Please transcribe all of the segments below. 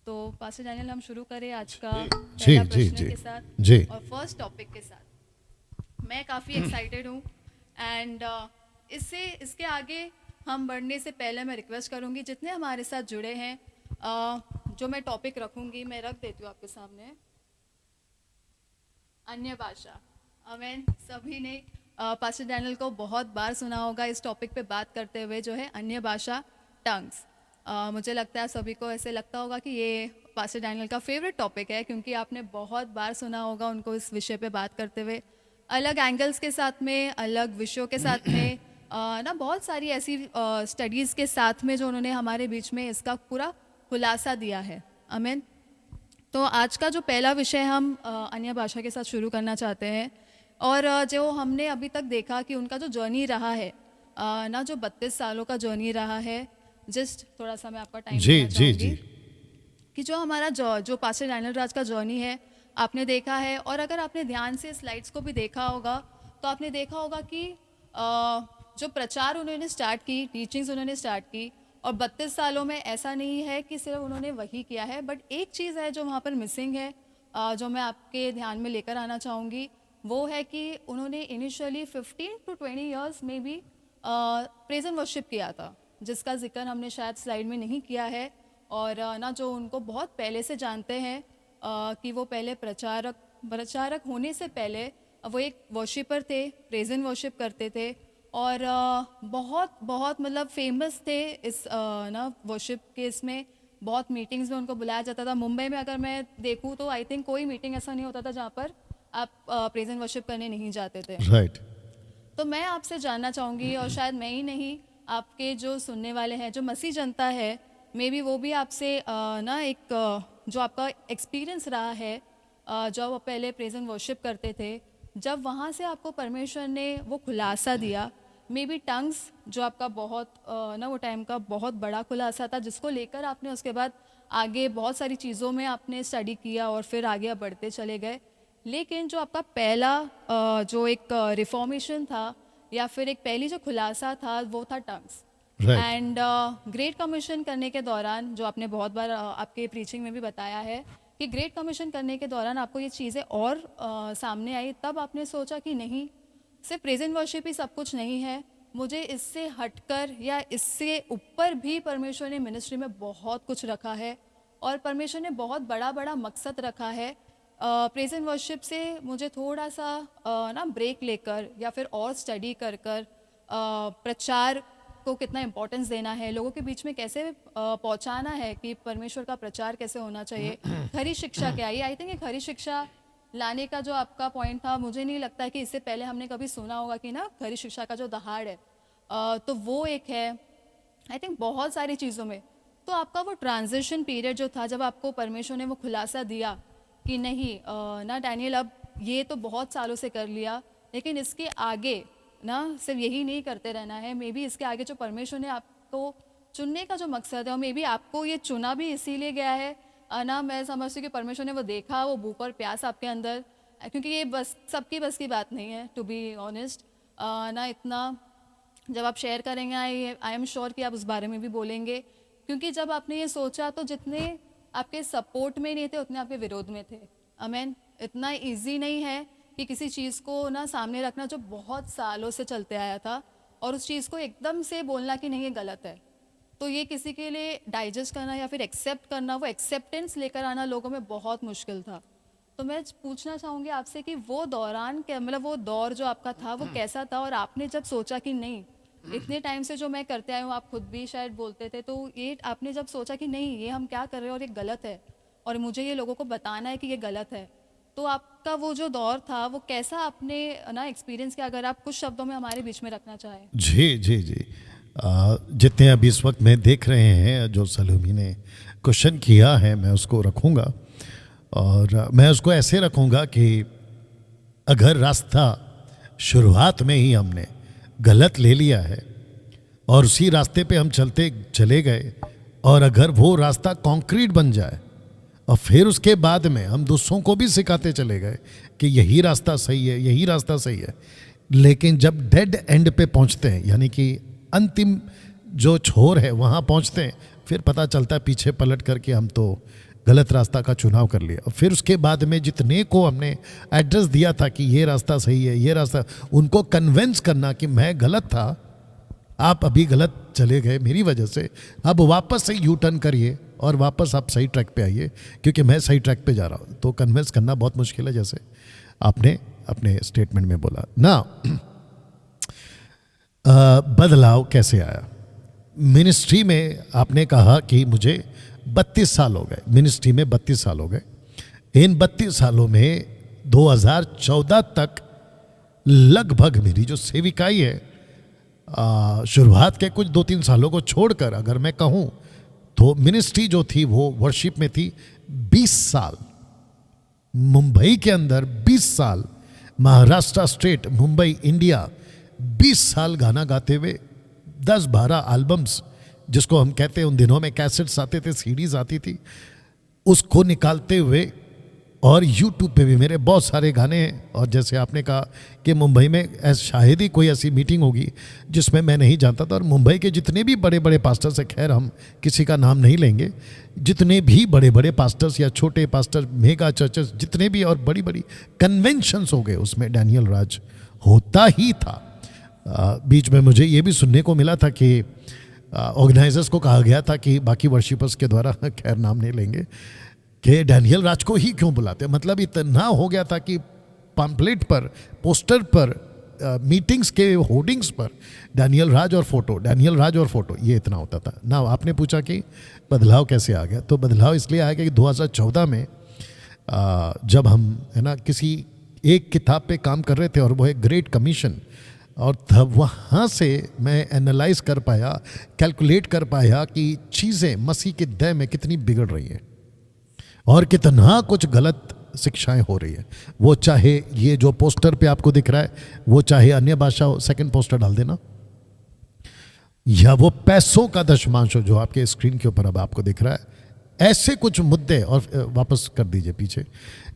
तो pastor Daniel, हम शुरू करें आज का जी पहला जी प्रश्न जी के साथ जी और फर्स्ट टॉपिक के साथ। मैं काफ़ी एक्साइटेड हूँ एंड इससे इसके आगे हम बढ़ने से पहले मैं रिक्वेस्ट करूँगी जितने हमारे साथ जुड़े हैं, जो मैं टॉपिक रखूँगी मैं रख देती हूँ आपके सामने। अन्य भाषा। अमेन। सभी ने पास्टर डैनियल को बहुत बार सुना होगा इस टॉपिक पे बात करते हुए, जो है अन्य भाषा, टंग्स। मुझे लगता है सभी को ऐसे लगता होगा कि ये पास्टर डैनियल का फेवरेट टॉपिक है, क्योंकि आपने बहुत बार सुना होगा उनको इस विषय पे बात करते हुए, अलग एंगल्स के साथ में, अलग विषयों के साथ में, ना बहुत सारी ऐसी स्टडीज़ के साथ में जो उन्होंने हमारे बीच में इसका पूरा खुलासा दिया है। अमेन। तो आज का जो पहला विषय हम अन्य भाषा के साथ शुरू करना चाहते हैं, और जो हमने अभी तक देखा कि उनका जो जर्नी रहा है, ना जो 32 सालों का जर्नी रहा है। जस्ट थोड़ा सा मैं आपका टाइम जी लेना जी चाहूँगी जी कि जो हमारा जो पास्टर डैनियल राज का जर्नी है, आपने देखा है, और अगर आपने ध्यान से स्लाइड्स को भी देखा होगा तो आपने देखा होगा कि जो प्रचार उन्होंने स्टार्ट की, टीचिंग्स उन्होंने स्टार्ट की, और 32 सालों में ऐसा नहीं है कि सिर्फ उन्होंने वही किया है, बट एक चीज़ है जो वहाँ पर मिसिंग है, जो मैं आपके ध्यान में लेकर आना चाहूँगी, वो है कि उन्होंने इनिशियली 15 to 20 ईयर्स में भी प्रेज एंड वर्शिप किया था, जिसका जिक्र हमने शायद स्लाइड में नहीं किया है। और ना जो उनको बहुत पहले से जानते हैं, कि वो पहले प्रचारक होने से पहले वो एक वर्शिपर थे, प्रेज एंड वर्शिप करते थे, और बहुत बहुत मतलब फेमस थे इस ना वर्शिप के इसमें। बहुत मीटिंग्स में उनको बुलाया जाता था। मुंबई में अगर मैं देखूँ तो आई थिंक कोई मीटिंग ऐसा नहीं होता था जहाँ पर आप प्रेज एंड वर्शिप करने नहीं जाते थे। राइट। तो मैं आपसे जानना चाहूँगी, और शायद मैं ही नहीं, आपके जो सुनने वाले हैं, जो मसीह जनता है, मे बी वो भी आपसे ना एक जो आपका एक्सपीरियंस रहा है, जब आप पहले प्रेज एंड वर्शिप करते थे, जब वहाँ से आपको परमेश्वर ने वो खुलासा दिया, मे बी टंग्स जो आपका बहुत ना वो टाइम का बहुत बड़ा खुलासा था, जिसको लेकर आपने उसके बाद आगे बहुत सारी चीज़ों में आपने स्टडी किया और फिर आगे बढ़ते चले गए। लेकिन जो आपका पहला जो एक रिफॉर्मेशन था, या फिर एक पहली जो खुलासा था, वो था tongues. Right. And great commission करने के दौरान, जो आपने बहुत बार आपके प्रीचिंग में भी बताया है, कि ग्रेट कमीशन करने के दौरान आपको ये चीज़ें और सामने आई, तब आपने सोचा कि नहीं, सिर्फ प्रेजेंट वर्शिप ही सब कुछ नहीं है, मुझे इससे हटकर या इससे ऊपर भी परमेश्वर ने मिनिस्ट्री में बहुत कुछ रखा है, और परमेश्वर ने बहुत बड़ा बड़ा मकसद रखा है। प्रेज एंड वर्शिप से मुझे थोड़ा सा ना ब्रेक लेकर, या फिर और स्टडी कर कर प्रचार को कितना इम्पोर्टेंस देना है, लोगों के बीच में कैसे पहुंचाना है, कि परमेश्वर का प्रचार कैसे होना चाहिए, खरी शिक्षा क्या है। आई थिंक ये खरी शिक्षा लाने का जो आपका पॉइंट था, मुझे नहीं लगता है कि इससे पहले हमने कभी सुना होगा कि ना खरी शिक्षा का जो दहाड़ है, तो वो एक है। आई थिंक बहुत सारी चीज़ों में, तो आपका वो ट्रांजिशन पीरियड जो था, जब आपको परमेश्वर ने वो खुलासा दिया कि नहीं, ना डैनियल, अब ये तो बहुत सालों से कर लिया, लेकिन इसके आगे ना सिर्फ यही नहीं करते रहना है, मे बी इसके आगे जो परमेश्वर ने आपको चुनने का जो मकसद है, और मे बी आपको ये चुना भी इसीलिए गया है, ना मैं समझती हूँ कि परमेश्वर ने वो देखा, वो भूख और प्यास आपके अंदर, क्योंकि ये बस सबकी बस की बात नहीं है, टू बी ऑनेस्ट। ना इतना जब आप शेयर करेंगे, आई एम श्योर कि आप उस बारे में भी बोलेंगे, क्योंकि जब आपने ये सोचा तो जितने आपके सपोर्ट में नहीं थे, उतने आपके विरोध में थे। अमेन। इतना इजी नहीं है कि किसी चीज़ को ना सामने रखना जो बहुत सालों से चलते आया था, और उस चीज़ को एकदम से बोलना कि नहीं ये गलत है। तो ये किसी के लिए डाइजेस्ट करना या फिर एक्सेप्ट करना, वो एक्सेप्टेंस लेकर आना लोगों में बहुत मुश्किल था। तो मैं पूछना चाहूँगी आपसे कि वो दौरान क्या, मतलब वो दौर जो आपका था वो कैसा था, और आपने जब सोचा कि नहीं, इतने टाइम से जो मैं करते आई हूँ, आप खुद भी शायद बोलते थे, तो ये आपने जब सोचा कि नहीं ये हम क्या कर रहे हैं और ये गलत है, और मुझे ये लोगों को बताना है कि ये गलत है, तो आपका वो जो दौर था वो कैसा आपने ना एक्सपीरियंस किया, अगर आप कुछ शब्दों में हमारे बीच में रखना चाहें। जी जी जी। जितने अभी इस वक्त में देख रहे हैं, जो सलोमी ने क्वेश्चन किया है, मैं उसको रखूँगा, और मैं उसको ऐसे रखूँगा कि अगर रास्ता शुरुआत में ही हमने गलत ले लिया है और उसी रास्ते पे हम चलते चले गए, और अगर वो रास्ता कंक्रीट बन जाए, और फिर उसके बाद में हम दूसरों को भी सिखाते चले गए कि यही रास्ता सही है, यही रास्ता सही है, लेकिन जब डेड एंड पे पहुंचते हैं, यानी कि अंतिम जो छोर है वहाँ पहुंचते हैं, फिर पता चलता है पीछे पलट करके हम तो गलत रास्ता का चुनाव कर लिया। फिर उसके बाद में जितने को हमने एड्रेस दिया था कि ये रास्ता सही है, ये रास्ता, उनको कन्विंस करना कि मैं गलत था, आप अभी गलत चले गए मेरी वजह से, अब वापस से यू टर्न करिए और वापस आप सही ट्रैक पे आइए क्योंकि मैं सही ट्रैक पे जा रहा हूँ। तो कन्विंस करना बहुत मुश्किल है, जैसे आपने अपने स्टेटमेंट में बोला ना। बदलाव कैसे आया मिनिस्ट्री में? आपने कहा कि मुझे 32 साल हो गए मिनिस्ट्री में, 32 साल हो गए। इन 32 सालों में 2014 तक लगभग मेरी जो सेविकाई है, शुरुआत के कुछ 2-3 सालों को छोड़कर अगर मैं कहूँ तो मिनिस्ट्री जो थी वो वर्शिप में थी 20 साल। मुंबई के अंदर 20 साल, महाराष्ट्र स्टेट, मुंबई, इंडिया, 20 साल गाना गाते हुए, 10-12 एल्बम्स, जिसको हम कहते हैं, उन दिनों में कैसेट्स आते थे, सीडीज आती थी, उसको निकालते हुए, और यूट्यूब पे भी मेरे बहुत सारे गाने हैं। और जैसे आपने कहा कि मुंबई में शायद ही कोई ऐसी मीटिंग होगी जिसमें मैं नहीं जानता था। और मुंबई के जितने भी बड़े बड़े पास्टर्स हैं, खैर हम किसी का नाम नहीं लेंगे, जितने भी बड़े बड़े पास्टर्स या छोटे पास्टर, मेगा चर्चेस जितने भी, और बड़ी बड़ी कन्वेंशंस हो गए, उसमें डैनियल राज होता ही था। बीच में मुझे ये भी सुनने को मिला था कि ऑर्गेनाइजर्स को कहा गया था कि बाकी वर्शिपर्स के द्वारा, खैर नाम नहीं लेंगे, कि डैनियल राज को ही क्यों बुलाते। मतलब इतना हो गया था कि पैम्पलेट पर, पोस्टर पर, मीटिंग्स के होर्डिंग्स पर डैनियल राज और फोटो, डैनियल राज और फोटो, ये इतना होता था ना। आपने पूछा कि बदलाव कैसे आ गया, तो बदलाव इसलिए आया कि 2014 में जब हम, है ना, किसी एक किताब पे काम कर रहे थे और वो है ग्रेट कमीशन, और तब वहाँ से मैं एनालाइज कर पाया, कैलकुलेट कर पाया कि चीज़ें मसीह के दय में कितनी बिगड़ रही हैं और कितना कुछ गलत शिक्षाएं हो रही है। वो चाहे ये जो पोस्टर पे आपको दिख रहा है, वो चाहे अन्य भाषा हो, सेकंड पोस्टर डाल देना, या वो पैसों का दशमांश हो जो आपके स्क्रीन के ऊपर अब आपको दिख रहा है, ऐसे कुछ मुद्दे, और वापस कर दीजिए पीछे,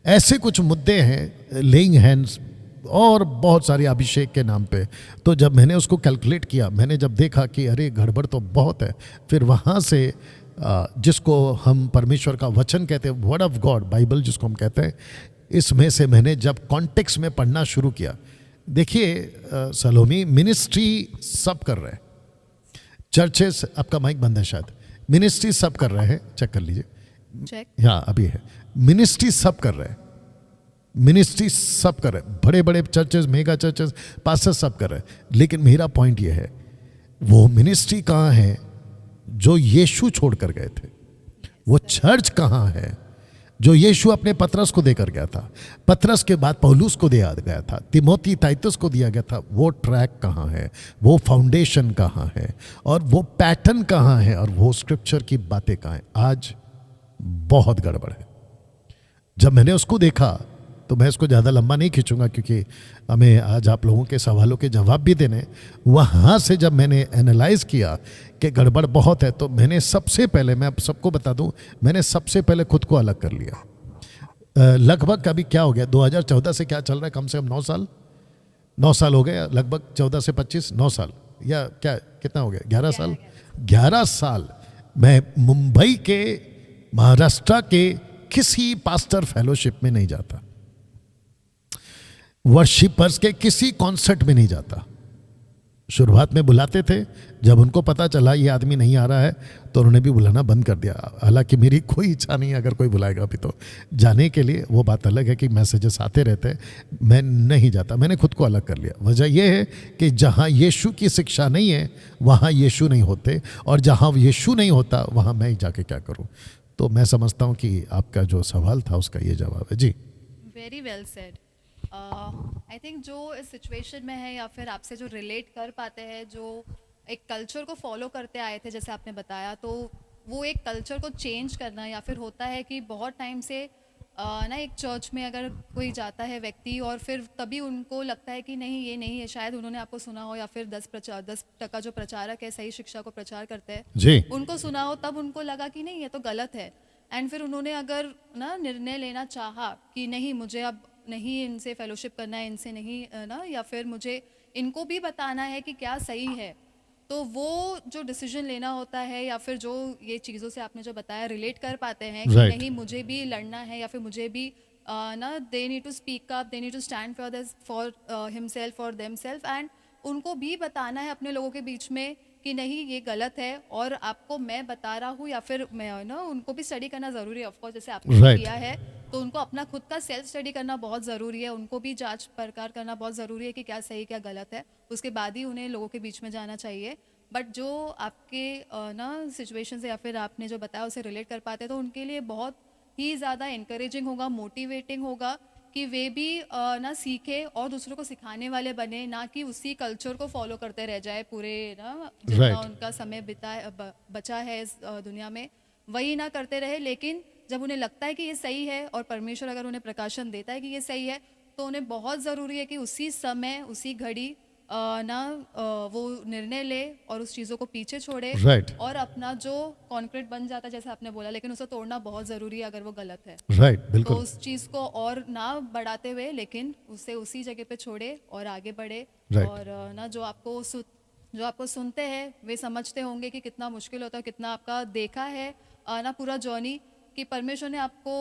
ऐसे कुछ मुद्दे हैं, लेइंग हैंड्स और बहुत सारी अभिषेक के नाम पे। तो जब मैंने उसको कैलकुलेट किया, मैंने जब देखा कि अरे गड़बड़ तो बहुत है, फिर वहाँ से जिसको हम परमेश्वर का वचन कहते हैं, वर्ड ऑफ गॉड, बाइबल जिसको हम कहते हैं, इसमें से मैंने जब कॉन्टेक्स्ट में पढ़ना शुरू किया, देखिए सलोमी, मिनिस्ट्री सब कर रहे हैं, चर्चेस, आपका माइक बंद है शायद, मिनिस्ट्री सब कर रहे हैं, चेक कर लीजिए, चेक, हाँ अभी है, मिनिस्ट्री सब कर रहे हैं, मिनिस्ट्री सब कर रहे हैं, बड़े बड़े चर्चेस, मेगा चर्चेस, पास्टर सब कर रहे हैं। लेकिन मेरा पॉइंट ये है, वो मिनिस्ट्री कहाँ है जो यीशु छोड़ कर गए थे? वो चर्च कहाँ है जो यीशु अपने पतरस को देकर गया था, पतरस के बाद पौलुस को दिया गया था, तिमोथी, टाइटस को दिया गया था? वो ट्रैक कहाँ है, वो फाउंडेशन कहाँ है, और वो पैटर्न कहाँ है, और वो स्क्रिप्चर की बातें कहाँ हैं? आज बहुत गड़बड़ है। जब मैंने उसको देखा, तो मैं इसको ज़्यादा लंबा नहीं खींचूंगा क्योंकि हमें आज आप लोगों के सवालों के जवाब भी देने। वहाँ से जब मैंने एनालाइज किया कि गड़बड़ बहुत है, तो मैंने सबसे पहले, मैं आप सबको बता दूं, मैंने सबसे पहले खुद को अलग कर लिया। लगभग अभी क्या हो गया, 2014 से क्या चल रहा है, कम से कम 9 साल हो गए, लगभग 14 से 25, 9 साल, या क्या, कितना हो गया, 11 साल, 11 साल मैं मुंबई के, महाराष्ट्र के किसी पास्टर फेलोशिप में नहीं जाता, वर्शिपर्स के किसी कॉन्सर्ट में नहीं जाता। शुरुआत में बुलाते थे, जब उनको पता चला ये आदमी नहीं आ रहा है तो उन्होंने भी बुलाना बंद कर दिया। हालांकि मेरी कोई इच्छा नहीं है, अगर कोई बुलाएगा अभी तो जाने के लिए, वो बात अलग है कि मैसेजेस आते रहते हैं, मैं नहीं जाता, मैंने खुद को अलग कर लिया। वजह यह है कि जहाँ यीशु की शिक्षा नहीं है वहाँ यीशु नहीं होते, और जहाँ यीशु नहीं होता वहाँ मैं ही जाके क्या करूँ। तो मैं समझता हूँ कि आपका जो सवाल था उसका ये जवाब है। जी, very well said. I think जो इस सिचुएशन में है, या फिर आपसे जो रिलेट कर पाते हैं, जो एक कल्चर को फॉलो करते आए थे, जैसे आपने बताया, तो वो एक कल्चर को चेंज करना, या फिर होता है कि बहुत टाइम से ना एक चर्च में अगर कोई जाता है व्यक्ति, और फिर तभी उनको लगता है कि नहीं ये नहीं है, शायद उन्होंने आपको सुना हो, या फिर 10% जो प्रचारक है सही शिक्षा को प्रचार करते हैं जी, उनको सुना हो, तब उनको लगा कि नहीं ये तो गलत है, एंड फिर उन्होंने अगर ना निर्णय लेना चाहा कि नहीं मुझे अब नहीं इनसे फेलोशिप करना है, इनसे नहीं ना, या फिर मुझे इनको भी बताना है कि क्या सही है, तो वो जो डिसीजन लेना होता है या फिर जो ये चीज़ों से आपने जो बताया रिलेट कर पाते हैं कि Right. नहीं मुझे भी लड़ना है या फिर मुझे भी ना they need to speak up, they need to stand for this for himself और देम सेल्फ, एंड उनको भी बताना है अपने लोगों के बीच में कि नहीं ये गलत है और आपको मैं बता रहा हूँ, या फिर मैं ना उनको भी स्टडी करना ज़रूरी है ऑफकोर्स, जैसे आपने Right. किया है। तो उनको अपना खुद का सेल्फ स्टडी करना बहुत ज़रूरी है, उनको भी जांच पड़ताल करना बहुत ज़रूरी है कि क्या सही क्या गलत है, उसके बाद ही उन्हें लोगों के बीच में जाना चाहिए। बट जो आपके ना सिचुएशन से या फिर आपने जो बताया उसे रिलेट कर पाते हैं तो उनके लिए बहुत ही ज़्यादा इंकरेजिंग होगा, मोटिवेटिंग होगा कि वे भी ना सीखे और दूसरों को सिखाने वाले बने, ना कि उसी कल्चर को फॉलो करते रह जाए पूरे ना जितना Right. उनका समय बचा है इस दुनिया में, वही ना करते रहे। लेकिन जब उन्हें लगता है कि ये सही है और परमेश्वर अगर उन्हें प्रकाशन देता है कि ये सही है, तो उन्हें बहुत ज़रूरी है कि उसी समय उसी घड़ी वो निर्णय ले और उस चीज़ों को पीछे छोड़े Right. और अपना जो कॉन्क्रीट बन जाता है जैसे आपने बोला, लेकिन उसे तोड़ना बहुत ज़रूरी है अगर वो गलत है। Right. तो बिल्कुल। उस चीज़ को और ना बढ़ाते हुए लेकिन उसे उसी जगह पे छोड़े और आगे बढ़े। Right. और ना जो आपको सुनते हैं वे समझते होंगे कि कितना मुश्किल होता है, कितना आपका देखा है ना पूरा जर्नी, कि परमेश्वर ने आपको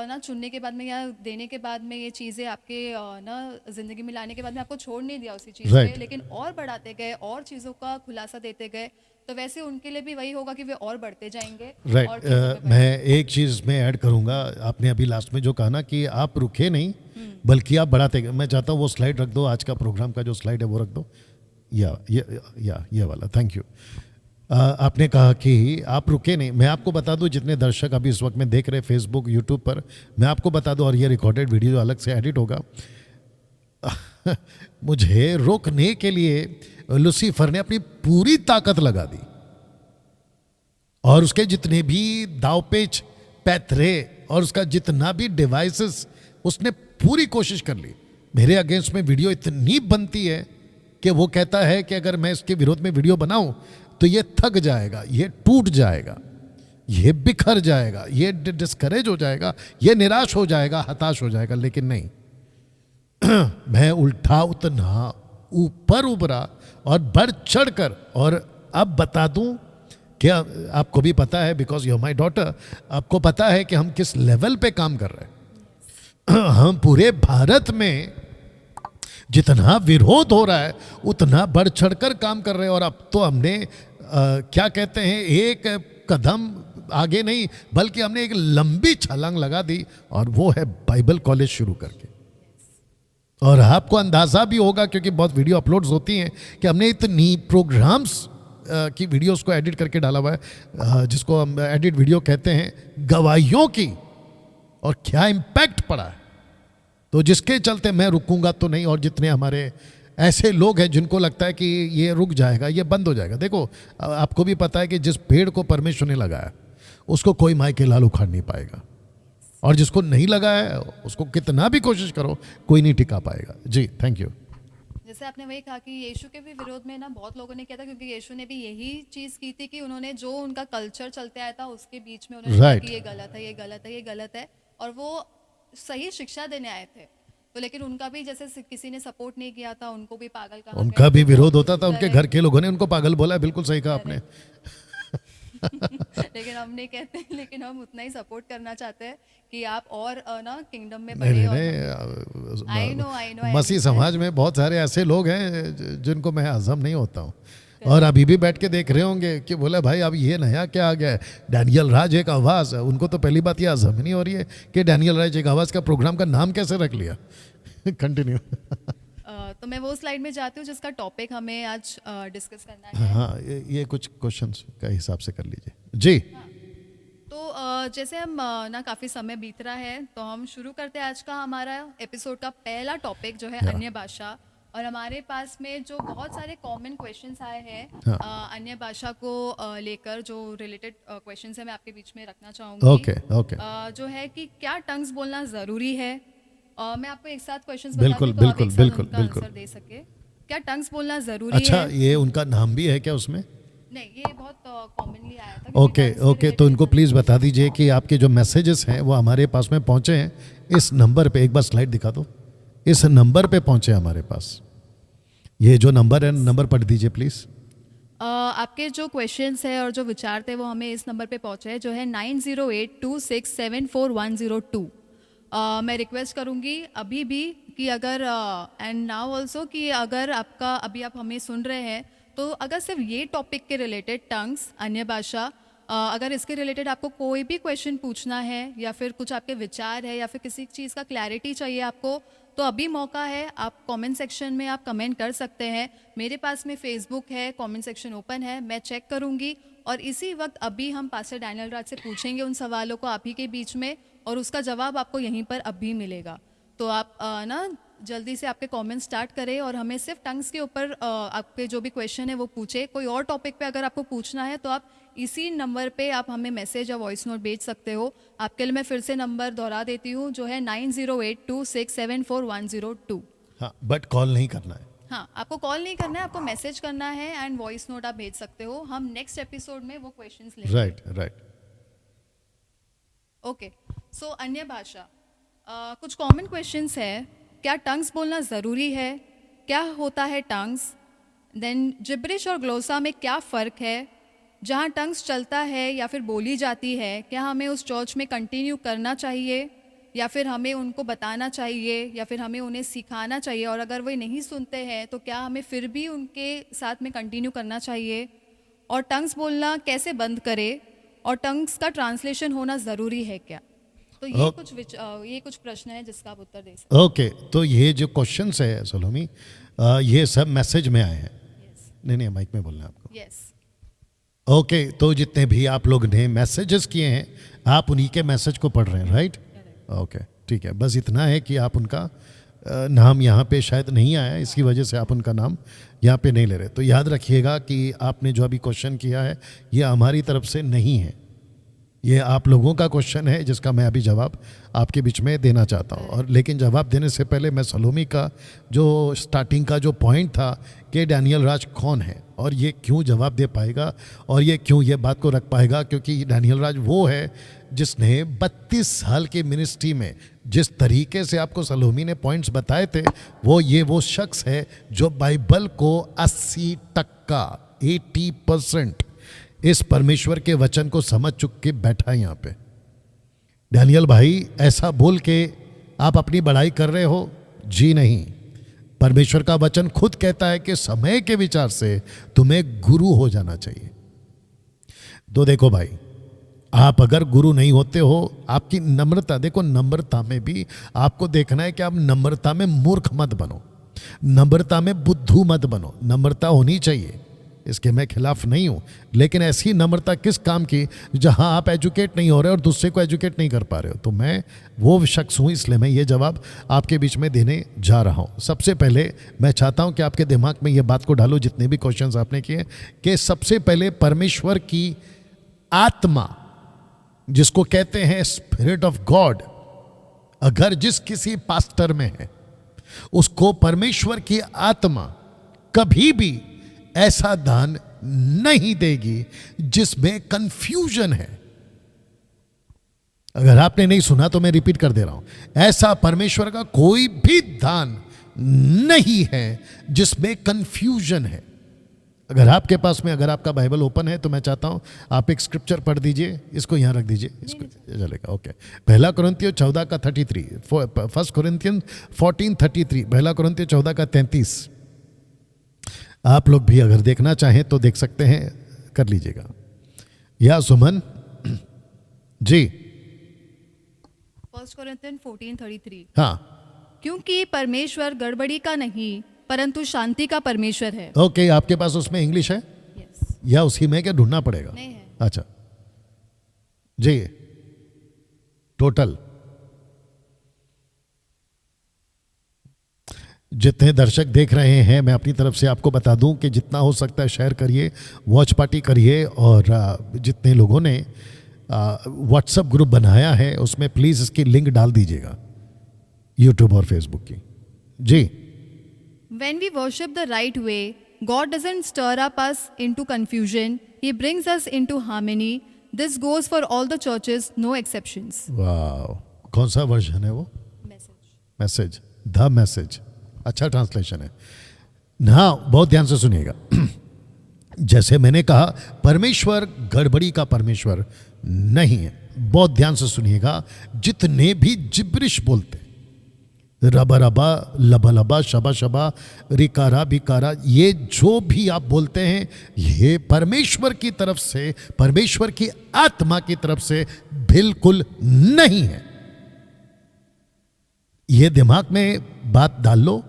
ना चुनने के बाद में या देने के बाद में ये चीज़ें आपके ना ज़िंदगी में लाने के बाद में आपको छोड़ नहीं दिया उसी चीज़ Right. पे, लेकिन और बढ़ाते गए और चीज़ों का खुलासा देते गए। तो वैसे उनके लिए भी वही होगा कि वे और बढ़ते जाएंगे राइट और चीज़ों पे मैं एक चीज़ में ऐड करूंगा। आपने अभी लास्ट में जो कहा ना कि आप रुके नहीं बल्कि आप बढ़ाते गए, मैं चाहता हूँ वो स्लाइड रख दो, आज का प्रोग्राम का जो स्लाइड है वो रख दो, ये वाला। Thank you. आपने कहा कि आप रुके नहीं। मैं आपको बता दूं, जितने दर्शक अभी इस वक्त में देख रहे हैं फेसबुक यूट्यूब पर, मैं आपको बता दूं, और ये रिकॉर्डेड वीडियो जो अलग से एडिट होगा, मुझे रोकने के लिए लूसीफर ने अपनी पूरी ताकत लगा दी और उसके जितने भी दावपेच पैथरे और उसका जितना भी डिवाइसेस उसने पूरी कोशिश कर ली। मेरे अगेंस्ट में वीडियो इतनी बनती है कि वो कहता है कि अगर मैं इसके विरोध में वीडियो बनाऊं तो ये थक जाएगा, ये टूट जाएगा, ये बिखर जाएगा, ये डिस्करेज हो जाएगा, ये निराश हो जाएगा, हताश हो जाएगा। लेकिन नहीं, मैं उल्टा उतना ऊपर उभरा और बढ़ चढ़कर, और अब बता दूं कि आपको भी पता है, because you are my daughter, आपको पता है कि हम किस लेवल पे काम कर रहे हैं। हम पूरे भारत में जितना विरोध हो रहा है उतना बढ़ चढ़कर काम कर रहे हैं, और अब तो हमने क्या कहते हैं, एक कदम आगे नहीं बल्कि हमने एक लंबी छलांग लगा दी, और वो है बाइबल कॉलेज शुरू करके। और आपको अंदाज़ा भी होगा क्योंकि बहुत वीडियो अपलोड्स होती हैं कि हमने इतनी प्रोग्राम्स की वीडियोस को एडिट करके डाला हुआ है, जिसको हम एडिट वीडियो कहते हैं, गवाहियों की, और क्या इम्पैक्ट पड़ा है। तो जिसके चलते मैं रुकूंगा तो नहीं, और जितने हमारे ऐसे लोग हैं जिनको लगता है कि ये रुक जाएगा, ये बंद हो जाएगा, देखो आपको भी पता है कि जिस पेड़ को परमेश्वर ने लगाया उसको कोई माई के लाल उखाड़ नहीं पाएगा, और जिसको नहीं लगाया है उसको कितना भी कोशिश करो कोई नहीं टिका पाएगा। जी, थैंक यू। जैसे आपने वही कहा कि यीशु के भी विरोध में ना बहुत लोगों ने किया था, क्योंकि यीशु ने भी यही चीज़ की थी कि उन्होंने जो उनका कल्चर चलते आया था उसके बीच में उन्होंने कहा Right. कि ये गलत है, ये गलत है, ये गलत है, और वो सही शिक्षा देने आए थे। तो लेकिन उनका भी जैसे किसी ने सपोर्ट नहीं किया था, उनको भी पागल कहा उनका गया। भी विरोध होता था, उनके घर के लोगों ने उनको पागल बोला, बिल्कुल सही कहा आपने। लेकिन हम नहीं कहते, लेकिन हम उतना ही सपोर्ट करना चाहते हैं कि आप और ना किंगडम में नहीं बढ़े। नहीं आई नो मसीह समाज में बहुत सारे ऐसे लोग हैं जिनको मैं हजम नहीं होता हूँ, और अभी भी बैठ के देख रहे होंगे कि बोले भाई अब ये नया क्या आ गया है, डैनियल राज एक आवाज़। उनको तो पहली बात ये हजम ही नहीं हो रही है कि डैनियल राज एक आवाज़ का प्रोग्राम का नाम कैसे रख लिया। कंटिन्यू। तो मैं वो स्लाइड में जाती हूँ जिसका टॉपिक हमें आज डिस्कस करना है। हाँ, ये कुछ क्वेश्चंस का हिसाब से कर लीजिए जी। तो जैसे हम ना काफ़ी समय बीत रहा है, तो हम शुरू करते हैं आज का हमारा एपिसोड का पहला टॉपिक जो है अन्य भाषा। और हमारे पास में जो बहुत सारे कॉमन क्वेश्चंस आए हैं अन्य भाषा को लेकर, जो रिलेटेड क्वेश्चंस है मैं आपके बीच में रखना चाहूँगी। ओके। जो है कि क्या टंग्स बोलना ज़रूरी है। मैं आपको एक साथ क्वेश्चंस बिल्कुल, बताती हूँ तो आप एक बिल्कुल, साथ उनका बिल्कुल। आंसर दे सके। क्या टंग्स बोलना ज़रूरी अच्छा, है? ये उनका नाम भी है क्या उसमें? नहीं, ये बहुत कॉमनली आया था। क्योंकि ओके tongues से ओके, तो related उनको था। प्लीज़ बता दीजिए कि आपके जो मैसेजेस हैं वो हमारे पास में पहुँचे हैं इस नंबर पे। एक बार स्लाइड दिखा दो। इस नंबर पे पहुँचे हमारे पास। ये जो नंबर है, नंबर पढ़ दीजिए प्लीज़। आपके जो क्वेश्चंस है और जो विचार थे वो हमें इस नंबर पे पहुँचे हैं, जो है 9082674102। मैं रिक्वेस्ट करूँगी अभी भी कि अगर एंड नाउ ऑल्सो कि अगर आपका अभी आप हमें सुन रहे हैं तो अगर सिर्फ ये टॉपिक के रिलेटेड टंग्स अन्य भाषा अगर इसके रिलेटेड आपको कोई भी क्वेश्चन पूछना है या फिर कुछ आपके विचार है या फिर किसी चीज़ का क्लैरिटी चाहिए आपको, तो अभी मौका है, आप कमेंट सेक्शन में आप कमेंट कर सकते हैं। मेरे पास में फेसबुक है, कमेंट सेक्शन ओपन है, मैं चेक करूंगी और इसी वक्त अभी हम पास्टर डैनियल राज से पूछेंगे उन सवालों को आप ही के बीच में और उसका जवाब आपको यहीं पर अभी मिलेगा। तो आप ना जल्दी से आपके कमेंट स्टार्ट करें और हमें सिर्फ टंग्स के ऊपर आपके जो भी क्वेश्चन है वो पूछे। कोई और टॉपिक पे अगर आपको पूछना है तो आप इसी नंबर पे आप हमें मैसेज या वॉइस नोट भेज सकते हो। आपके लिए मैं फिर से नंबर दोहरा देती हूँ, जो है 9082674102। हाँ, बट कॉल नहीं करना है। हाँ, आपको कॉल नहीं करना है, आपको मैसेज करना है एंड वॉइस नोट आप भेज सकते हो। हम नेक्स्ट एपिसोड में वो क्वेश्चंस लेंगे। Right right. ओके, सो अन्य भाषा कुछ कॉमन क्वेश्चंस है। क्या टंग्स बोलना ज़रूरी है? क्या होता है टंग्स? देन जिब्रिश और ग्लोसा में क्या फ़र्क है? जहाँ टंग्स चलता है या फिर बोली जाती है, क्या हमें उस चर्च में कंटिन्यू करना चाहिए या फिर हमें उनको बताना चाहिए या फिर हमें उन्हें सिखाना चाहिए? और अगर वे नहीं सुनते हैं तो क्या हमें फिर भी उनके साथ में कंटिन्यू करना चाहिए? और टंग्स बोलना कैसे बंद करे? और टंग्स का ट्रांसलेशन होना ज़रूरी है क्या? तो ये कुछ प्रश्न है जिसका आप उत्तर दे सकते ओके, तो ये जो क्वेश्चंस है सलोमी, ये सब मैसेज में आए हैं। हैं। नहीं माइक में बोलना है आपको। यस। ओके, तो जितने भी आप लोग ने मैसेजेस किए हैं आप उन्हीं के मैसेज को पढ़ रहे हैं, राइट? ओके, ठीक है। बस इतना है कि आप उनका नाम यहाँ पे शायद नहीं आया, इसकी वजह से आप उनका नाम यहाँ पे नहीं ले रहे। तो याद रखिएगा कि आपने जो अभी क्वेश्चन किया है ये हमारी तरफ से नहीं है, ये आप लोगों का क्वेश्चन है जिसका मैं अभी जवाब आपके बीच में देना चाहता हूँ। और लेकिन जवाब देने से पहले मैं सलोमी का जो स्टार्टिंग का जो पॉइंट था कि डैनियल राज कौन है और ये क्यों जवाब दे पाएगा और ये क्यों ये बात को रख पाएगा, क्योंकि डैनियल राज वो है जिसने 32 साल की मिनिस्ट्री में जिस तरीके से आपको सलोमी ने पॉइंट्स बताए थे, वो शख्स है जो बाइबल को 80% इस परमेश्वर के वचन को समझ चुक के बैठा है यहाँ पे। डैनियल भाई, ऐसा बोल के आप अपनी बड़ाई कर रहे हो? जी नहीं, परमेश्वर का वचन खुद कहता है कि समय के विचार से तुम्हें गुरु हो जाना चाहिए। तो देखो भाई, आप अगर गुरु नहीं होते हो, आपकी नम्रता, देखो नम्रता में भी आपको देखना है कि आप नम्रता में मूर्ख मत बनो, नम्रता में बुद्धू मत बनो। नम्रता होनी चाहिए, इसके मैं खिलाफ नहीं हूँ, लेकिन ऐसी नम्रता किस काम की जहाँ आप एजुकेट नहीं हो रहे और दूसरे को एजुकेट नहीं कर पा रहे हो। तो मैं वो शख्स हूँ, इसलिए मैं ये जवाब आपके बीच में देने जा रहा हूँ। सबसे पहले मैं चाहता हूँ कि आपके दिमाग में ये बात को डालो, जितने भी क्वेश्चंस आपने किए, कि सबसे पहले परमेश्वर की आत्मा, जिसको कहते हैं स्पिरिट ऑफ गॉड, अगर जिस किसी पास्टर में है, उसको परमेश्वर की आत्मा कभी भी ऐसा दान नहीं देगी जिसमें कंफ्यूजन है। अगर आपने नहीं सुना तो मैं रिपीट कर दे रहा हूं, ऐसा परमेश्वर का कोई भी दान नहीं है जिसमें कंफ्यूजन है। अगर आपके पास में, अगर आपका बाइबल ओपन है तो मैं चाहता हूं आप एक स्क्रिप्चर पढ़ दीजिए, इसको यहां रख दीजिए, इसको चलेगा। ओके, पहला कुरिन्थियों 14 का 33, फर्स्ट कुरिन्थियन 14:33, पहला कुरिन्थियों 14 का 33। आप लोग भी अगर देखना चाहें तो देख सकते हैं, कर लीजिएगा। या सुमन जी, फर्स्ट कोरिन्थियन 14:33। हाँ, क्योंकि परमेश्वर गड़बड़ी का नहीं परंतु शांति का परमेश्वर है। ओके, आपके पास उसमें इंग्लिश है यस। या उसी में क्या ढूंढना पड़ेगा? नहीं है। अच्छा जी, टोटल जितने दर्शक देख रहे हैं, मैं अपनी तरफ से आपको बता दूं कि जितना हो सकता है शेयर करिए, वॉच पार्टी करिए, और जितने लोगों ने व्हाट्सएप ग्रुप बनाया है उसमें प्लीज़ इसकी लिंक डाल दीजिएगा, यूट्यूब और फेसबुक की। जी, When we worship the right way, God doesn't stir up us into confusion. He brings us into harmony. This goes for all the churches, no exceptions. वाह, कौन सा वर्जन है वो? मैसेज, द मैसेज, अच्छा translation है ना। बहुत ध्यान से सुनिएगा। जैसे मैंने कहा, परमेश्वर गड़बड़ी का परमेश्वर नहीं है। बहुत ध्यान से सुनिएगा, जितने भी जिब्रिश बोलते, रबा रबा, लबा लबा, शबा शबा, रिकारा बिकारा, ये जो भी आप बोलते हैं, ये परमेश्वर की तरफ से, परमेश्वर की आत्मा की तरफ से बिल्कुल नहीं है। ये दिमाग में बात डाल लो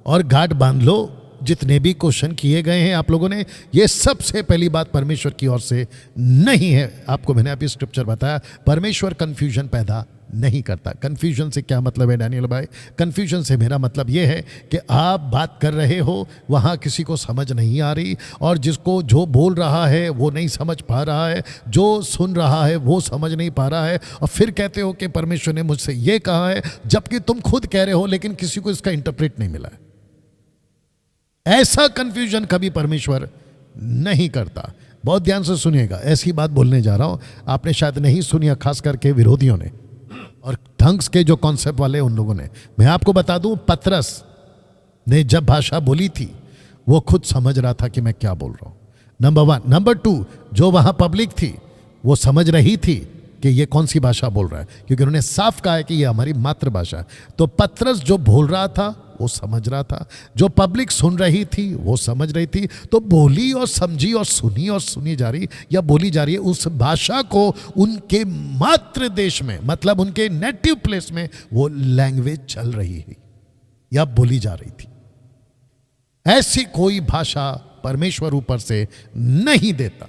और गांठ बांध लो। जितने भी क्वेश्चन किए गए हैं आप लोगों ने, ये सबसे पहली बात परमेश्वर की ओर से नहीं है। आपको मैंने अभी स्क्रिप्चर बताया, परमेश्वर कंफ्यूजन पैदा नहीं करता। कंफ्यूजन से क्या मतलब है डैनियल भाई? कंफ्यूजन से मेरा मतलब ये है कि आप बात कर रहे हो, वहाँ किसी को समझ नहीं आ रही, और जिसको जो बोल रहा है वो नहीं समझ पा रहा है, जो सुन रहा है वो समझ नहीं पा रहा है, और फिर कहते हो कि परमेश्वर ने मुझसे ये कहा है, जबकि तुम खुद कह रहे हो लेकिन किसी को इसका इंटरप्रेट नहीं मिला है। ऐसा कंफ्यूजन कभी परमेश्वर नहीं करता। बहुत ध्यान से सुनिएगा, ऐसी बात बोलने जा रहा हूं, आपने शायद नहीं सुनी, खास करके विरोधियों ने और ठंग्स के जो कॉन्सेप्ट वाले उन लोगों ने। मैं आपको बता दूं, पतरस ने जब भाषा बोली थी वो खुद समझ रहा था कि मैं क्या बोल रहा हूं, नंबर 1। नंबर 2, जो वहां पब्लिक थी वो समझ रही थी कि ये कौन सी भाषा बोल रहा है, क्योंकि उन्होंने साफ कहा है कि ये हमारी मातृभाषा है। तो पतरस जो बोल रहा था वो समझ रहा था, जो पब्लिक सुन रही थी वो समझ रही थी। तो बोली और समझी और सुनी जा रही या बोली जा रही है उस भाषा को उनके मातृ देश में, मतलब उनके नेटिव प्लेस में वो लैंग्वेज चल रही है या बोली जा रही थी। ऐसी कोई भाषा परमेश्वर ऊपर से नहीं देता।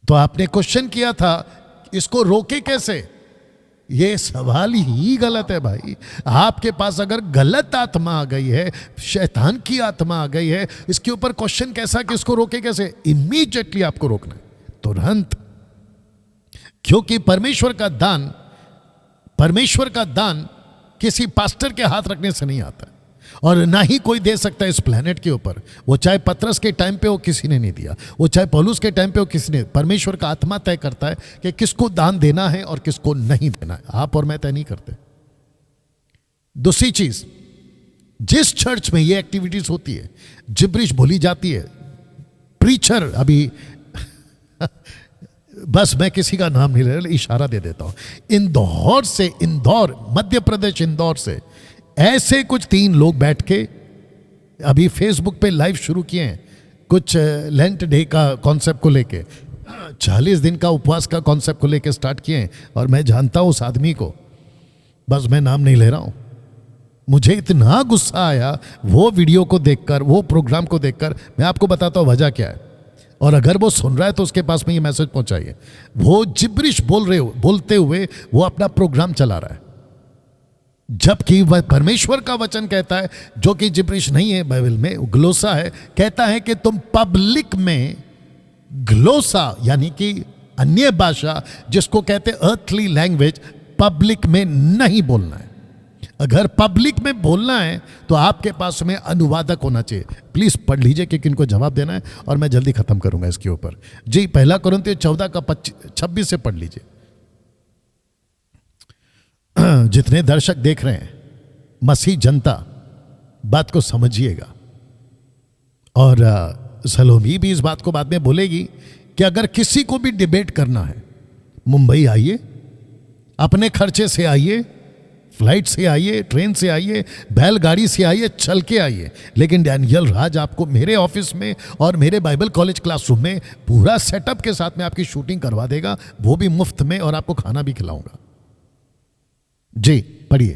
तो आपने क्वेश्चन किया था इसको रोके कैसे? ये सवाल ही गलत है भाई। आपके पास अगर गलत आत्मा आ गई है, शैतान की आत्मा आ गई है, इसके ऊपर क्वेश्चन कैसा कि इसको रोके कैसे? इमीडिएटली आपको रोकना है, तुरंत। क्योंकि परमेश्वर का दान किसी पास्टर के हाथ रखने से नहीं आता, और ना ही कोई दे सकता है इस प्लेनेट के ऊपर। वो चाहे पतरस के टाइम पे हो, किसी ने नहीं दिया, वो चाहे पौलुस के टाइम पे हो, किसी ने। परमेश्वर का आत्मा तय करता है कि किसको दान देना है और किसको नहीं देना है। आप और मैं तय नहीं करते। दूसरी चीज, जिस चर्च में ये एक्टिविटीज होती है, जिब्रिश बोली जाती है, प्रीचर अभी बस मैं किसी का नाम नहीं ले रहा, इशारा दे देता हूं, इंदौर मध्य प्रदेश, इंदौर से ऐसे कुछ 3 लोग बैठ के अभी फेसबुक पे लाइव शुरू किए हैं, कुछ लेंट डे का कॉन्सेप्ट को लेके, 40 दिन का उपवास का कॉन्सेप्ट को लेके स्टार्ट किए हैं। और मैं जानता हूं उस आदमी को, बस मैं नाम नहीं ले रहा हूं। मुझे इतना गुस्सा आया वो वीडियो को देखकर, वो प्रोग्राम को देखकर। मैं आपको बताता हूं वजह क्या है, और अगर वो सुन रहा है तो उसके पास में ये मैसेज पहुंचाइए। वो जिब्रिश बोलते हुए वो अपना प्रोग्राम चला रहा है, जबकि वह परमेश्वर का वचन कहता है, जो कि जिब्रिश नहीं है, बाइबल में ग्लोसा है, कहता है कि तुम पब्लिक में ग्लोसा यानी कि अन्य भाषा, जिसको कहते हैं अर्थली लैंग्वेज, पब्लिक में नहीं बोलना है। अगर पब्लिक में बोलना है तो आपके पास में अनुवादक होना चाहिए। प्लीज पढ़ लीजिए कि किनको जवाब देना है, और मैं जल्दी खत्म करूंगा इसके ऊपर। जी, 1 कोरिन्थियों 14 का 26 से पढ़ लीजिए। जितने दर्शक देख रहे हैं, मसीह जनता, बात को समझिएगा। और सलोमी भी इस बात को बाद में बोलेगी कि अगर किसी को भी डिबेट करना है, मुंबई आइए, अपने खर्चे से आइए, फ्लाइट से आइए, ट्रेन से आइए, बैलगाड़ी से आइए, चल के आइए, लेकिन डैनियल राज आपको मेरे ऑफिस में और मेरे बाइबल कॉलेज क्लासरूम में पूरा सेटअप के साथ में आपकी शूटिंग करवा देगा, वो भी मुफ्त में, और आपको खाना भी खिलाऊंगा। जी पढ़िए।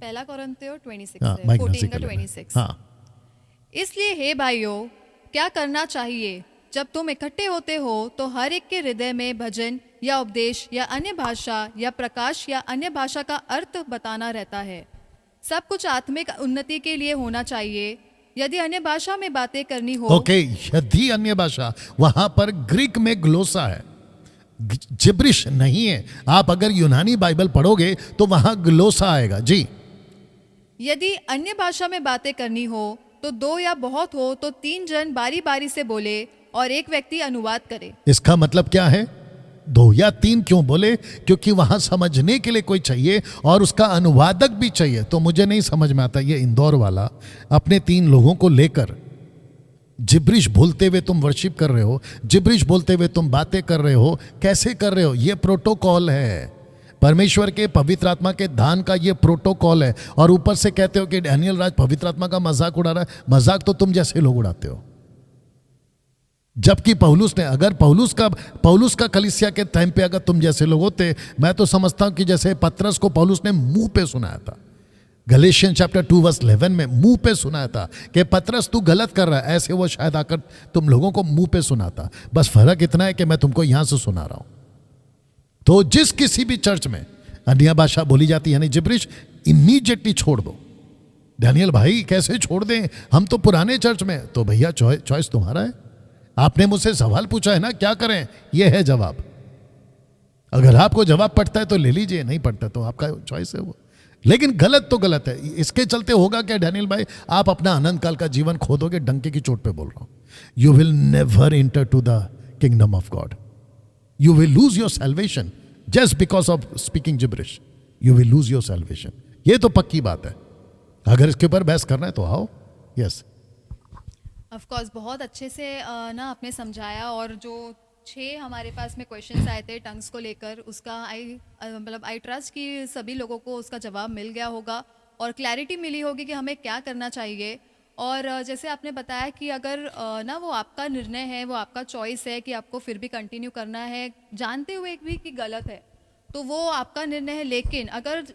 1 कोरिन्थियों 26 हाँ, से, माइक 14 नसी का कर लेना। 26। हाँ, इसलिए हे भाइयों, क्या करना चाहिए? जब तुम इकट्ठे होते हो तो हर एक के हृदय में भजन या उपदेश या अन्य भाषा या प्रकाश या अन्य भाषा का अर्थ बताना रहता है। सब कुछ आत्मिक उन्नति के लिए होना चाहिए। यदि अन्य भाषा में बातें करनी हो, ओके, यदि अन्य भाषा, वहां पर ग्रीक में ग्लोसा है, जिब्रिश नहीं है। आप अगर यूनानी बाइबल पढ़ोगे तो वहां ग्लोसा आएगा। जी, यदि अन्य भाषा में बातें करनी हो तो 2 या बहुत हो तो 3 जन बारी बारी से बोले और एक व्यक्ति अनुवाद करे। इसका मतलब क्या है? 2 या 3 क्यों बोले? क्योंकि वहां समझने के लिए कोई चाहिए और उसका अनुवादक भी चाहिए। तो मुझे नहीं समझ में आता, ये इंदौर वाला अपने 3 लोगों को लेकर जिब्रिश बोलते हुए तुम वर्शिप कर रहे हो, जिब्रिश बोलते हुए तुम बातें कर रहे हो, कैसे कर रहे हो? ये प्रोटोकॉल है, परमेश्वर के पवित्र आत्मा के दान का ये प्रोटोकॉल है। और ऊपर से कहते हो कि डैनियल राज पवित्र आत्मा का मजाक उड़ा रहा है। मजाक तो तुम जैसे लोग उड़ाते हो। जबकि पौलुस ने, अगर पौलुस का कलीसिया के टाइम पे अगर तुम जैसे लोग होते, मैं तो समझता हूं कि जैसे पतरस को पौलुस ने मुंह पे सुनाया था, गलेशियन चैप्टर 2 वर्स 11 में मुंह पे सुनाया था कि पतरस तू गलत कर रहा है, ऐसे वो शायद आकर तुम लोगों को मुंह पे सुनाता। बस फर्क इतना है कि मैं तुमको यहां से सुना रहा हूं। तो जिस किसी भी चर्च में अन्य भाषा बोली जाती है, यानी जिब्रिश, इमीडिएटली छोड़ दो। डैनियल भाई कैसे छोड़ दें, हम तो पुराने चर्च में। तो भैया चॉइस तुम्हारा है। आपने मुझसे सवाल पूछा है ना, क्या करें, यह है जवाब। अगर आपको जवाब पड़ता है तो ले लीजिए, नहीं पड़ता तो आपका चॉइस है वो। लेकिन गलत तो गलत है। इसके चलते होगा क्या डैनियल भाई, आप अपना अनंत काल का जीवन खो दोगे। डंके की चोट पे बोल रहा हूं। You will never enter to the kingdom of God. You will lose your salvation just because of speaking gibberish. You will lose your salvation. ये तो पक्की बात है। अगर इसके ऊपर बहस करना है तो आओ। यस, ऑफ कोर्स बहुत अच्छे से ना आपने समझाया। और जो 6 हमारे पास में क्वेश्चंस आए थे टंग्स को लेकर, उसका आई ट्रस्ट कि सभी लोगों को उसका जवाब मिल गया होगा और क्लैरिटी मिली होगी कि हमें क्या करना चाहिए। और जैसे आपने बताया कि अगर ना वो आपका निर्णय है, वो आपका चॉइस है कि आपको फिर भी कंटिन्यू करना है जानते हुए भी कि गलत है, तो वो आपका निर्णय है। लेकिन अगर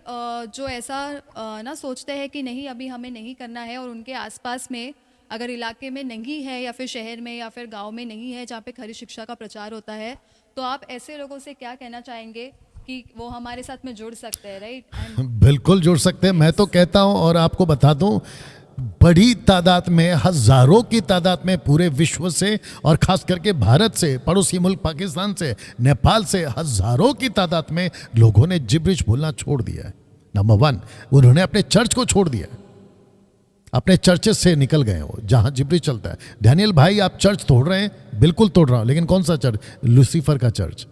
जो ऐसा ना सोचते हैं कि नहीं अभी हमें नहीं करना है, और उनके आसपास में अगर इलाके में नहीं है या फिर शहर में या फिर गांव में नहीं है जहाँ पे खरी शिक्षा का प्रचार होता है, तो आप ऐसे लोगों से क्या कहना चाहेंगे कि वो हमारे साथ में जुड़ सकते हैं, राइट? एंड बिल्कुल जुड़ सकते हैं। मैं तो कहता हूं और आपको बता दूं, बड़ी तादाद में, हजारों की तादाद में पूरे विश्व से और खास करके भारत से, पड़ोसी मुल्क पाकिस्तान से, नेपाल से हजारों की तादाद में लोगों ने जिब्रिश बोलना छोड़ दिया है। नंबर 1, उन्होंने अपने चर्च को छोड़ दिया है। अपने चर्चेस से निकल गए हो जहां जिब्रिश चलता है। डैनियल भाई आप चर्च तोड़ रहे हैं, बिल्कुल तोड़ रहा हूं, लेकिन कौन सा चर्च? लूसीफर का चर्च,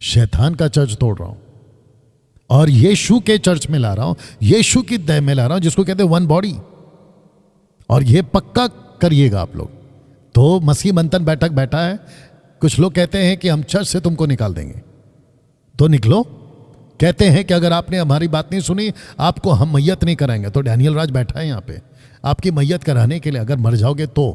शैतान का चर्च तोड़ रहा हूं और यीशु के चर्च में ला रहा हूं, यीशु की दया में ला रहा हूं, जिसको कहते हैं वन बॉडी। और ये पक्का करिएगा आप लोग। तो मसीह मंथन बैठक बैठा है। कुछ लोग कहते हैं कि हम चर्च से तुमको निकाल देंगे, तो निकलो। कहते हैं कि अगर आपने हमारी बात नहीं सुनी, आपको हम मैयत नहीं कराएंगे। तो डैनियल राज बैठा है यहाँ पे आपकी मैयत कराने के लिए। अगर मर जाओगे तो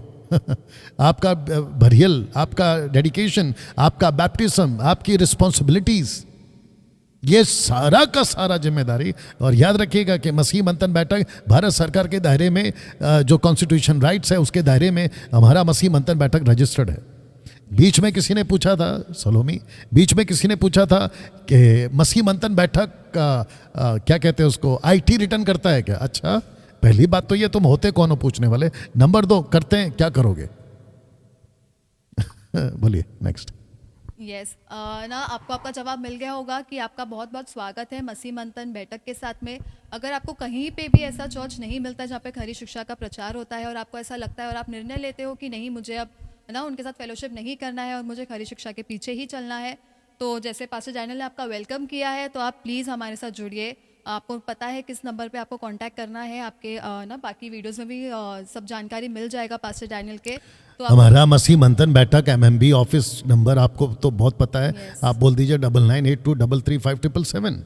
आपका बरियल, आपका डेडिकेशन, आपका बैप्टिज्म, आपकी रिस्पॉन्सिबिलिटीज, ये सारा का सारा जिम्मेदारी। और याद रखिएगा कि मसीह मंथन बैठक भारत सरकार के दायरे में, जो कॉन्स्टिट्यूशन राइट्स है उसके दायरे में हमारा मसीह मंथन बैठक रजिस्टर्ड है। बीच में किसी ने पूछा था, सलोमी, बीच में किसी ने पूछा था कि मसीह मंथन बैठक का क्या कहते हैं उसको, आईटी रिटर्न करता है क्या? अच्छा, पहली बात तो ये तुम होते कौन हो पूछने वाले। नंबर 2, करते हैं, क्या करोगे? बोलिए नेक्स्ट। यस ना आपको आपका जवाब मिल गया होगा कि आपका बहुत बहुत स्वागत है मसीह मंथन बैठक के साथ में। अगर आपको कहीं पे भी ऐसा चर्च नहीं मिलता जहाँ पे खरी शिक्षा का प्रचार होता है और आपको ऐसा लगता है और आप निर्णय लेते हो कि नहीं मुझे अब ना उनके साथ फेलोशिप नहीं करना है और मुझे खरी शिक्षा के पीछे ही चलना है, तो जैसे पास्टर डैनियल ने आपका वेलकम किया है, तो आप प्लीज़ हमारे साथ जुड़िए। आपको पता है किस नंबर पे आपको कांटेक्ट करना है। आपके ना बाकी वीडियोस में भी सब जानकारी मिल जाएगा पास्टर डैनियल के। तो आप हमारा मसीह मंथन बैठक एमएमबी ऑफिस नंबर आपको तो बहुत पता है। Yes. आप बोल दीजिए 9982335777।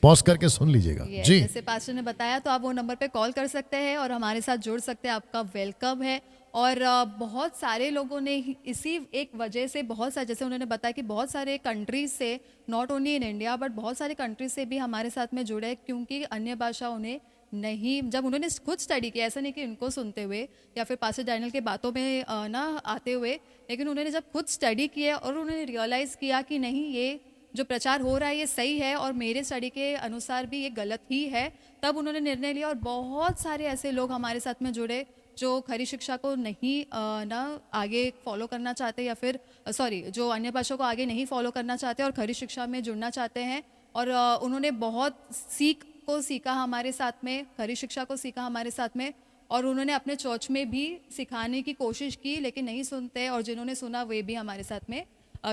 पॉज करके सुन लीजिएगा Yes, जी। जैसे पास्टर ने बताया तो आप वो नंबर पे कॉल कर सकते हैं और हमारे साथ जुड़ सकते हैं। आपका वेलकम है। और बहुत सारे लोगों ने इसी एक वजह से, बहुत सारे, जैसे उन्होंने बताया कि बहुत सारे कंट्रीज से, not only in India but बहुत सारे कंट्रीज से भी हमारे साथ में जुड़े, क्योंकि अन्य भाषा उन्हें नहीं, जब उन्होंने खुद स्टडी किया, ऐसा नहीं कि उनको सुनते हुए या फिर पास्टर डैनियल के बातों में ना आते हुए, लेकिन उन्होंने जब खुद स्टडी किया और उन्होंने रियलाइज़ किया कि नहीं ये जो प्रचार हो रहा है ये सही है और मेरे स्टडी के अनुसार भी ये गलत ही है, तब उन्होंने निर्णय लिया। और बहुत सारे ऐसे लोग हमारे साथ में जुड़े जो खरी शिक्षा को नहीं ना आगे फॉलो करना चाहते, या फिर जो अन्य भाषा को आगे नहीं फॉलो करना चाहते और खरी शिक्षा में जुड़ना चाहते हैं। और उन्होंने बहुत सीखा हमारे साथ में, खरी शिक्षा को सीखा हमारे साथ में, और उन्होंने अपने चर्च में भी सिखाने की कोशिश की, लेकिन नहीं सुनते, और जिन्होंने सुना वे भी हमारे साथ में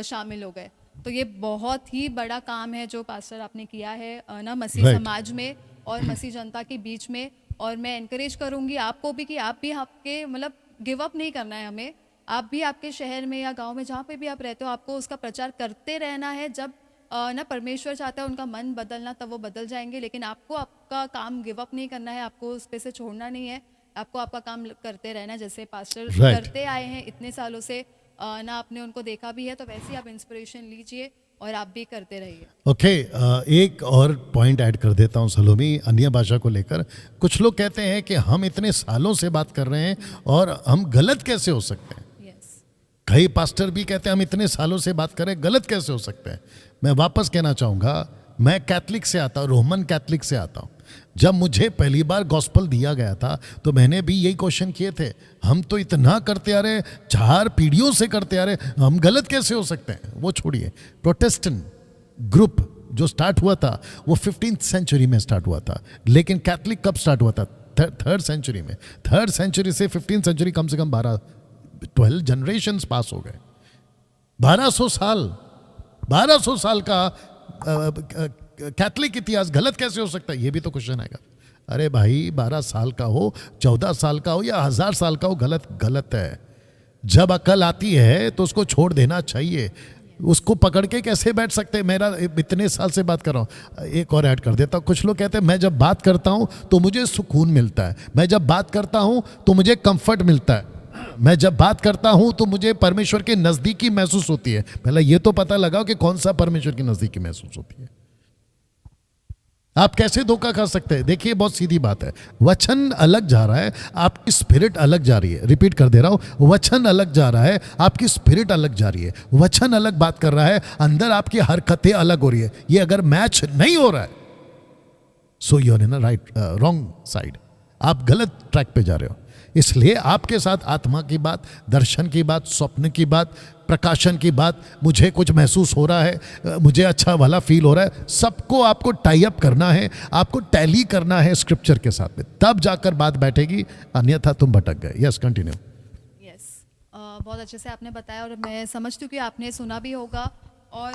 शामिल हो गए। तो ये बहुत ही बड़ा काम है जो पास्टर आपने किया है ना मसीह Right. समाज में और मसीह जनता के बीच में। और मैं एनकरेज करूंगी आपको भी कि आप भी आपके मतलब गिव अप नहीं करना है हमें। आप भी आपके शहर में या गांव में जहाँ पे भी आप रहते हो, आपको उसका प्रचार करते रहना है। जब ना परमेश्वर चाहता है उनका मन बदलना, तब वो बदल जाएंगे। लेकिन आपको आपका काम गिव अप नहीं करना है, आपको उस पे से छोड़ना नहीं है, आपको आपका काम करते रहना है, जैसे पास्टर Right. करते आए हैं इतने सालों से। ना आपने उनको देखा भी है, तो वैसे ही आप इंस्पिरेशन लीजिए और आप भी करते रहिए। ओके, एक और पॉइंट ऐड कर देता हूँ सलोमी, अन्य भाषा को लेकर। कुछ लोग कहते हैं कि हम इतने सालों से बात कर रहे हैं और हम गलत कैसे हो सकते हैं। यस, कई पास्टर भी कहते हैं हम इतने सालों से बात करें, गलत कैसे हो सकते हैं। मैं वापस कहना चाहूँगा, मैं कैथलिक से आता हूँ, रोमन कैथलिक से आता हूँ। जब मुझे पहली बार गॉस्पल दिया गया था तो मैंने भी यही क्वेश्चन किए थे, हम तो इतना करते आ रहे, 4 पीढ़ियों से करते आ रहे, हम गलत कैसे हो सकते हैं। वो छोड़िए, प्रोटेस्टेंट ग्रुप जो स्टार्ट हुआ था वो 15th सेंचुरी में स्टार्ट हुआ था, लेकिन कैथलिक कब स्टार्ट हुआ था? 3rd सेंचुरी में। 3rd सेंचुरी से 15th सेंचुरी कम से कम 12 जनरेशन्स पास हो गए। 1200 साल का कैथलिक इतिहास गलत कैसे हो सकता है, ये भी तो क्वेश्चन आएगा। अरे भाई, 12 साल का हो, 14 साल का हो या 1000 साल का हो, गलत है। जब अकल आती है तो उसको छोड़ देना चाहिए। उसको पकड़ के कैसे बैठ सकते हैं। मेरा इतने साल से बात कर रहा हूँ। एक और ऐड कर देता हूँ। कुछ लोग कहते हैं मैं जब बात करता हूँ तो मुझे सुकून मिलता है, मैं जब बात करता हूँ तो मुझे कंफर्ट मिलता है, मैं जब बात करता हूँ तो मुझे परमेश्वर की नज़दीकी महसूस होती है। पहले ये तो पता लगाओ कि कौन सा परमेश्वर की नज़दीकी महसूस होती है। आप कैसे धोखा खा सकते हैं। देखिए, बहुत सीधी बात है, वचन अलग जा रहा है, आपकी स्पिरिट अलग जा रही है। रिपीट कर दे रहा हूं, वचन अलग जा रहा है, आपकी स्पिरिट अलग जा रही है। वचन अलग बात कर रहा है, अंदर आपकी हरकतें अलग हो रही है। ये अगर मैच नहीं हो रहा है, so you are in wrong side, आप गलत ट्रैक पे जा रहे हो। इसलिए आपके साथ आत्मा की बात, दर्शन की बात, स्वप्न की बात, प्रकाशन की बात, मुझे कुछ महसूस हो रहा है, मुझे अच्छा भला फील हो रहा है, सबको आपको टाई अप करना है, आपको टैली करना है स्क्रिप्चर के साथ में, तब जाकर बात बैठेगी, अन्यथा तुम भटक गए। Yes, continue. यस, बहुत अच्छे से आपने बताया और मैं समझती हूँ कि आपने सुना भी होगा। और